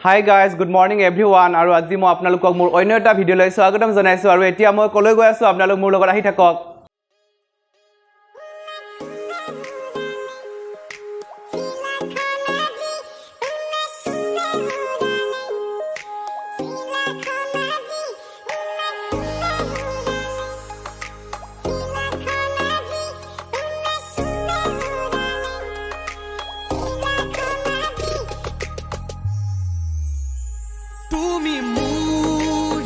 Hi guys, good morning everyone. আৰু আজি মই আপোনালোকক মোৰ অন্য এটা ভিডিঅ' লৈ স্বাগতম জনাইছো আৰু এতিয়া মই কলৈ গৈ আছো আপোনালোক মোৰ লগত আহি থাকক। তুমি মোৰ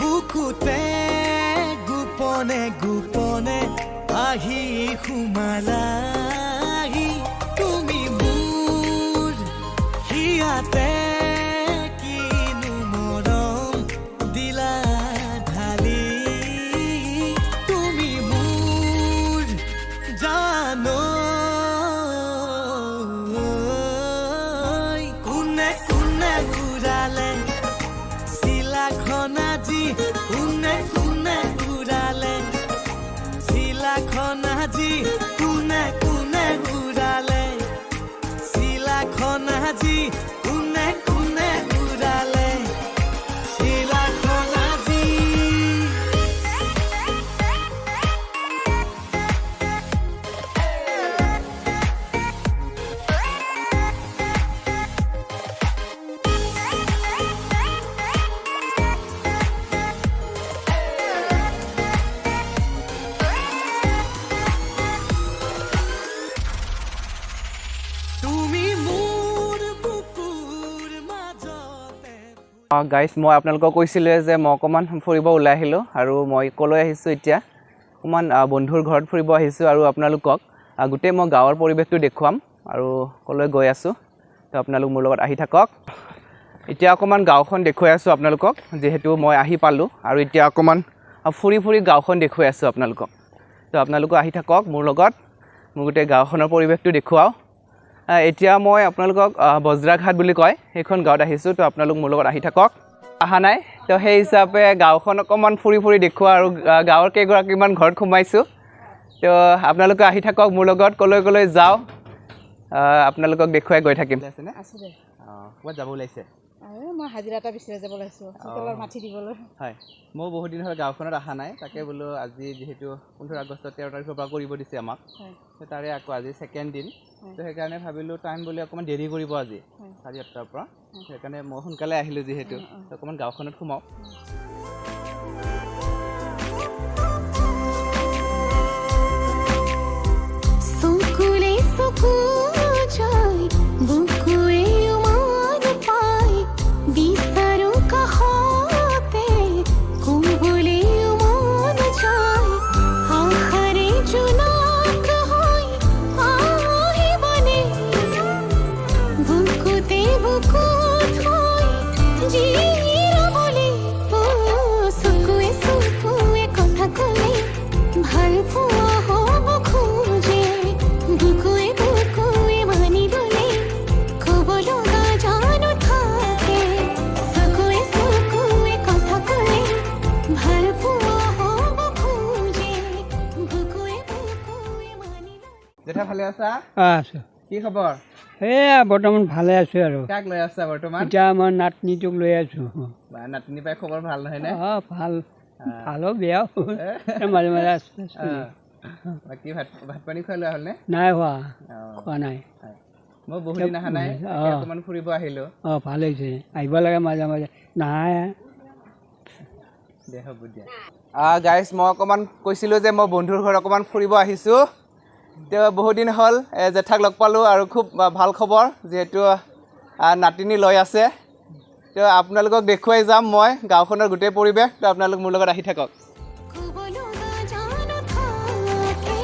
বুকুতে গোপনে গোপনে আহি সোমালাহি তুমি মোৰ হিয়াতে কিনো মৰম দিলা ঢালি তুমি মোৰ জানো কোনে কোনে ঘূৰালে চিলাখনাজি কোনে কোনে ঘূৰালে চিলাখনাজি কোনে কোনে ঘূৰালে চিলাখনাজি কোনে কোনে ঘূৰালে চিলাখনাজি তুমি মোৰ বুকুৰ মাজতে গাইস মই আপোনালোকক কৈছিলো যে মই অকমান ফুৰিব ওলাই আহিলো আৰু মই কলৈ আহিছো এতিয়া অকমান বন্ধুৰ ঘৰত ফুৰিব আহিছো আৰু আপোনালোকক গুটে মই গাঁৱৰ পৰিবেশটো দেখুৱাম আৰু কলৈ গৈ আছো তো আপোনালোক মোৰ লগত আহি থাকক এতিয়া অকমান গাঁওখন দেখুৱাই আছো আপোনালোকক যেহেতু মই আহি পালো আৰু এতিয়া অকমান ফুৰি ফুৰি গাঁওখন দেখুৱাই আছো আপোনালোকক তো আপোনালোক আহি থাকক মোৰ লগত মোৰ গুটে গাঁওখনৰ পৰিবেশটো দেখুৱাও এতিয়া মই আপোনালোকক বজ্ৰাঘাট বুলি কয় এইখন গাঁৱত আহিছো তো আপোনালোক মোৰ লগত আহি থাকক আহা নাই তো সেই হিচাপে গাঁওখন অকমান ফুৰি ফুৰি দেখুৱা আৰু গাঁৱৰ কেইগৰাকীমান ঘৰত সোমাইছো তো আপোনালোক আহি থাকক মোৰ লগত কলৈ কলৈ যাও আপোনালোকক দেখুৱাই গৈ থাকিম আছে নে আছে দে ক'ত যাব ওলাইছে মই হাজিৰা এটা বিচাৰি যাব লাগিছো চোতলৰ মাটি দিবলৈ হয় মই বহুত দিন হ'ল গাঁওখনত আহা নাই তাকে বোলো আজি যেহেতু 15 আগষ্ট 13 তাৰিখৰ পৰা কৰিব দিছে আমাক তো তাৰে আকৌ আজি সেকেন্ড দিন তো সেইকাৰণে ভাবিলো টাইম বুলি অকমান দেৰি কৰিব আজি 7টাৰ পৰা সেইকাৰণে মই সোনকালে আহিলো যেহেতু তো অকমান গাঁওখনত সোমাও সুকুলে সুকু যায় বুকুৱে উমান পায় বিচাৰো কাষতে কুবলে উমান যায় আখাৰে জোনাক হৈ আহিবনে বুকুতে বুকুত হৈ জিৰাবলে সুকুৱে সুকুৱে কথা ক'লে ভাল পোৱা হ'ব খোজে বুকুৱে বুকুৱে মানি ল'লে ক'ব লগা জানো থাকে সুকুৱে সুকুৱে কথা ক'লে ভাল পোৱা হ'ব খোজে বুকুৱে বুকুৱে মানি ল'লে জেঠা ভালে আছা আছো কি খবৰ এয়া বৰ্তমান ভালে আছো আৰু কাক লৈ আছা বৰ্তমান এতিয়া মই নাতনিটোক লৈ আছো নাতিনি পাই খবৰ ভাল নহয় নে ভাল ভালো বেয়াও মাজে মাজে আছো বাকি ভাত পানী খোৱা লোৱা হ'ল নে নাই খোৱা নাই মই বহুত দিন অহা নাই অকমান ফুৰিব আহিলো ভাল হৈছে আহিব লাগে মাজে মাজে নাই দে হ'ব দিয়া গাইজ মই অকমান কৈছিলো যে মই বন্ধুৰ ঘৰত অকমান ফুৰিব আহিছো তো বহুত দিন হ'ল জেঠাক লগ পালো আৰু খুব ভাল খবৰ যেহেতু নাতিনি লৈ আছে তো আপোনালোকক দেখুৱাই যাম মই গাঁওখনৰ গোটেই পৰিৱেশ তো আপোনালোক মোৰ লগত আহি থাকক ক'ব লগা জানো থাকে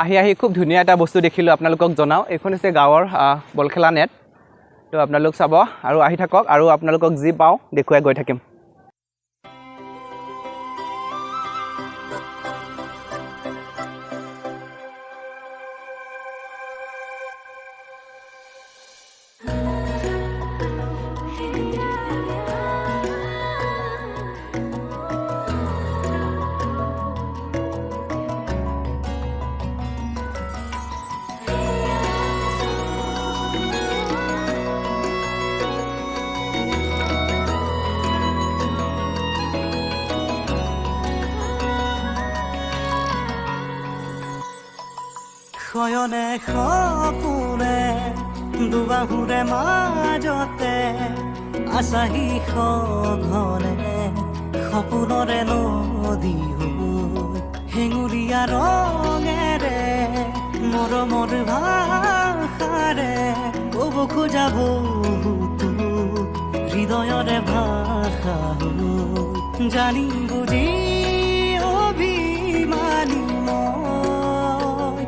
আহি আহি খুব ধুনীয়া এটা বস্তু দেখিলোঁ আপোনালোকক জনাওঁ এইখন হৈছে গাঁৱৰ বল খেলা নেট তো আপোনালোক চাব আৰু আহি থাকক আৰু আপোনালোকক যি পাওঁ দেখুৱাই গৈ থাকিম শয়নে সপোনে দুবাহুৰে মাজতে আছাহি সঘনে সপোনৰে নদী হেঙুলীয়া ৰঙেৰে মৰমৰ ভাষাৰে ক'ব খোজা বহুতো হৃদয়ৰে ভাষা জানি বুজি অভিমানী মই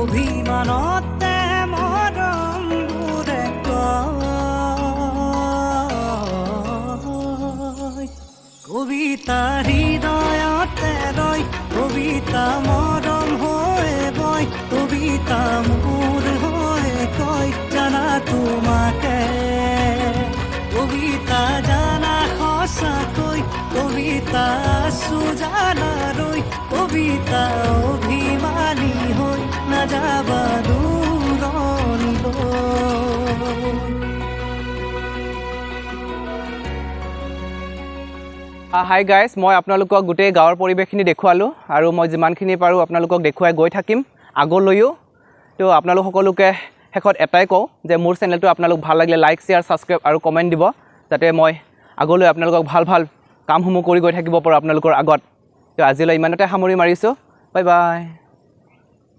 অভিমানতে মৰমবোৰে কয় কবিতা হৃদয়তে ৰয় কবিতা মৰম হৈ বয় কবিতা মোৰ হৈ কয় জানা তোমাকে কবিতা জানা সঁচাকৈ কবিতা সুজানা ৰৈ কবিতা অভিমানী হৈ নাযাবা দূৰণিলৈ হাই গাইজ মই আপোনালোকক গোটেই গাঁৱৰ পৰিৱেশখিনি দেখুৱালোঁ আৰু মই যিমানখিনি পাৰোঁ আপোনালোকক দেখুৱাই গৈ থাকিম আগলৈও তো আপোনালোক সকলোকে শেষত এটাই কওঁ যে মোৰ চেনেলটো আপোনালোক ভাল লাগিলে লাইক শ্বেয়াৰ ছাবস্ক্ৰাইব আৰু কমেণ্ট দিব যাতে মই আগলৈ আপোনালোকক ভাল ভাল কামসমূহ কৰি গৈ থাকিব পাৰোঁ আপোনালোকৰ আগত তো আজিলৈ ইমানতে সামৰি মাৰিছোঁ বাই বাই